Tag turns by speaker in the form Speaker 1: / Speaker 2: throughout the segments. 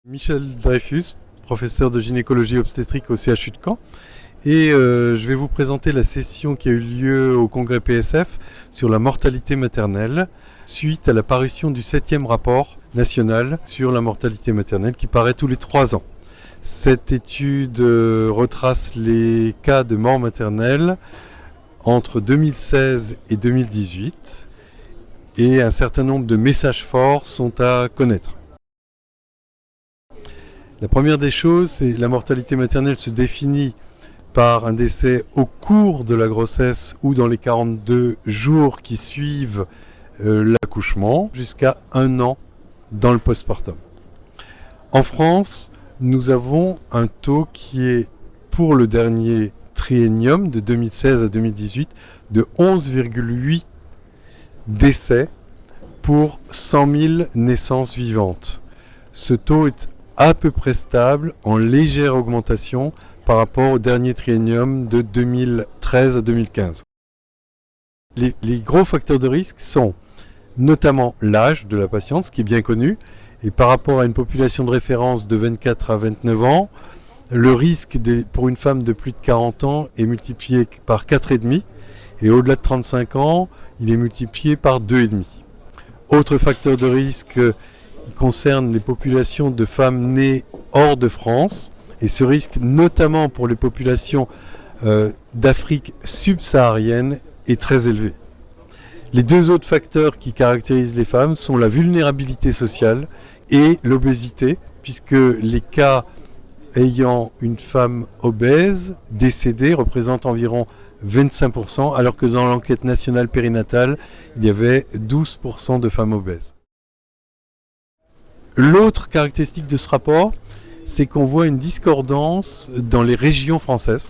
Speaker 1: Michel Dreyfus, professeur de gynécologie obstétrique au CHU de Caen. Et je vais vous présenter la session qui a eu lieu au congrès PSF sur la mortalité maternelle suite à la parution du 7e rapport national sur la mortalité maternelle qui paraît tous les 3 ans. Cette étude retrace les cas de mort maternelle entre 2016 et 2018 et un certain nombre de messages forts sont à connaître. La première des choses, c'est que la mortalité maternelle se définit par un décès au cours de la grossesse ou dans les 42 jours qui suivent l'accouchement jusqu'à 1 an dans le postpartum. En France, nous avons un taux qui est pour le dernier triennium de 2016 à 2018 de 11,8 décès pour 100 000 naissances vivantes. Ce taux est à peu près stable, en légère augmentation par rapport au dernier triennium de 2013 à 2015. Les gros facteurs de risque sont notamment l'âge de la patiente, ce qui est bien connu, et par rapport à une population de référence de 24 à 29 ans, le risque pour une femme de plus de 40 ans est multiplié par 4,5, et au-delà de 35 ans, il est multiplié par 2,5. Autre facteur de risque qui concerne les populations de femmes nées hors de France, et ce risque notamment pour les populations d'Afrique subsaharienne est très élevé. Les deux autres facteurs qui caractérisent les femmes sont la vulnérabilité sociale et l'obésité, puisque les cas ayant une femme obèse décédée représentent environ 25%, alors que dans l'enquête nationale périnatale, il y avait 12% de femmes obèses. L'autre caractéristique de ce rapport, c'est qu'on voit une discordance dans les régions françaises.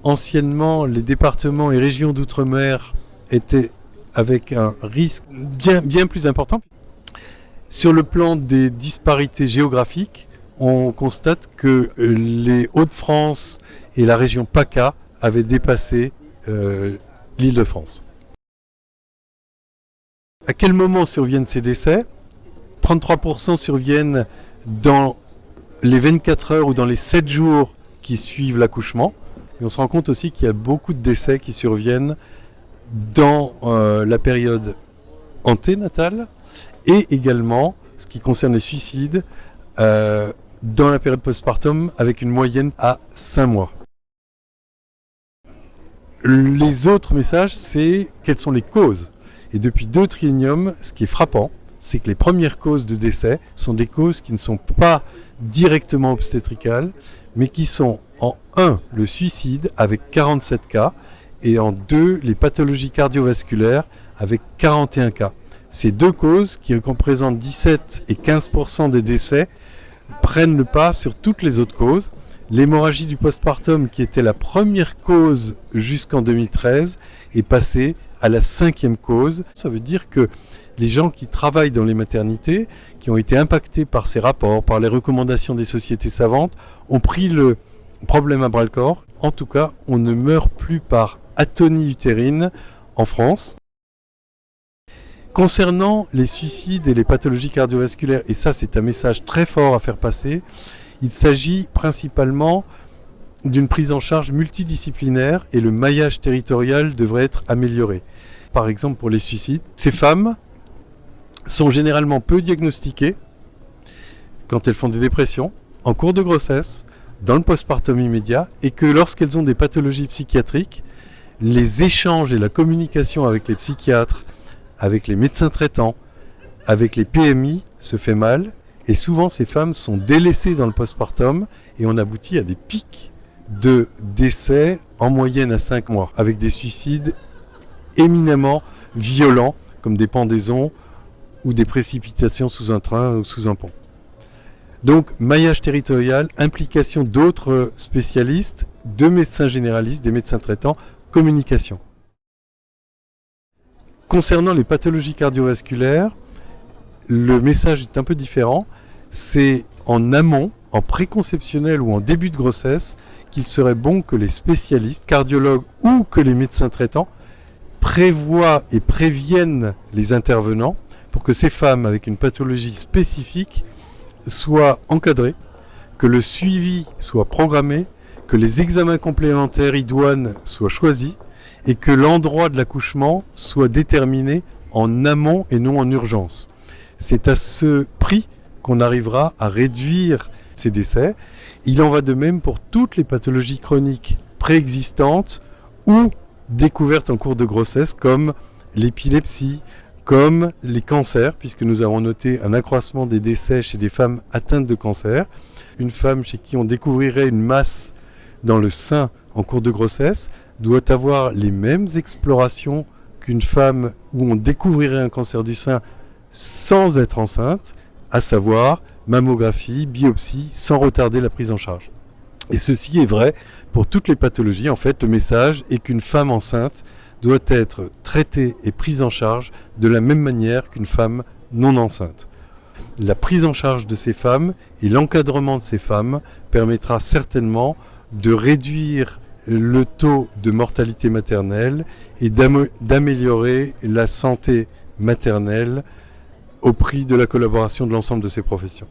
Speaker 1: Anciennement, les départements et régions d'outre-mer étaient avec un risque bien plus important. Sur le plan des disparités géographiques, on constate que les Hauts-de-France et la région PACA avaient dépassé l'Île-de-France. À quel moment surviennent ces décès ? 33% surviennent dans les 24 heures ou dans les 7 jours qui suivent l'accouchement. Et on se rend compte aussi qu'il y a beaucoup de décès qui surviennent dans la période anténatale et également, ce qui concerne les suicides, dans la période postpartum avec une moyenne à 5 mois. Les autres messages, c'est quelles sont les causes. Et depuis 2 trienniums, ce qui est frappant, c'est que les premières causes de décès sont des causes qui ne sont pas directement obstétricales, mais qui sont en 1, le suicide avec 47 cas, et en 2, les pathologies cardiovasculaires avec 41 cas. Ces deux causes, qui représentent 17 et 15% des décès, prennent le pas sur toutes les autres causes. L'hémorragie du postpartum, qui était la première cause jusqu'en 2013, est passée à la 5e cause. Ça veut dire que les gens qui travaillent dans les maternités, qui ont été impactés par ces rapports, par les recommandations des sociétés savantes, ont pris le problème à bras-le-corps. En tout cas, on ne meurt plus par atonie utérine en France. Concernant les suicides et les pathologies cardiovasculaires, et ça c'est un message très fort à faire passer, il s'agit principalement d'une prise en charge multidisciplinaire et le maillage territorial devrait être amélioré. Par exemple pour les suicides, ces femmes sont généralement peu diagnostiquées quand elles font des dépressions, en cours de grossesse, dans le postpartum immédiat, et que lorsqu'elles ont des pathologies psychiatriques, les échanges et la communication avec les psychiatres, avec les médecins traitants, avec les PMI se fait mal, et souvent ces femmes sont délaissées dans le postpartum, et on aboutit à des pics de décès en moyenne à 5 mois, avec des suicides éminemment violents, comme des pendaisons, ou des précipitations sous un train ou sous un pont. Donc, maillage territorial, implication d'autres spécialistes, de médecins généralistes, des médecins traitants, communication. Concernant les pathologies cardiovasculaires, le message est un peu différent. C'est en amont, en préconceptionnel ou en début de grossesse, qu'il serait bon que les spécialistes, cardiologues ou que les médecins traitants prévoient et préviennent les intervenants pour que ces femmes avec une pathologie spécifique soit encadré, que le suivi soit programmé, que les examens complémentaires idoines soient choisis et que l'endroit de l'accouchement soit déterminé en amont et non en urgence. C'est à ce prix qu'on arrivera à réduire ces décès. Il en va de même pour toutes les pathologies chroniques préexistantes ou découvertes en cours de grossesse comme l'épilepsie, comme les cancers, puisque nous avons noté un accroissement des décès chez des femmes atteintes de cancer. Une femme chez qui on découvrirait une masse dans le sein en cours de grossesse doit avoir les mêmes explorations qu'une femme où on découvrirait un cancer du sein sans être enceinte, à savoir mammographie, biopsie, sans retarder la prise en charge. Et ceci est vrai pour toutes les pathologies. En fait, le message est qu'une femme enceinte doit être traitée et prise en charge de la même manière qu'une femme non enceinte. La prise en charge de ces femmes et l'encadrement de ces femmes permettra certainement de réduire le taux de mortalité maternelle et d'améliorer la santé maternelle au prix de la collaboration de l'ensemble de ces professions.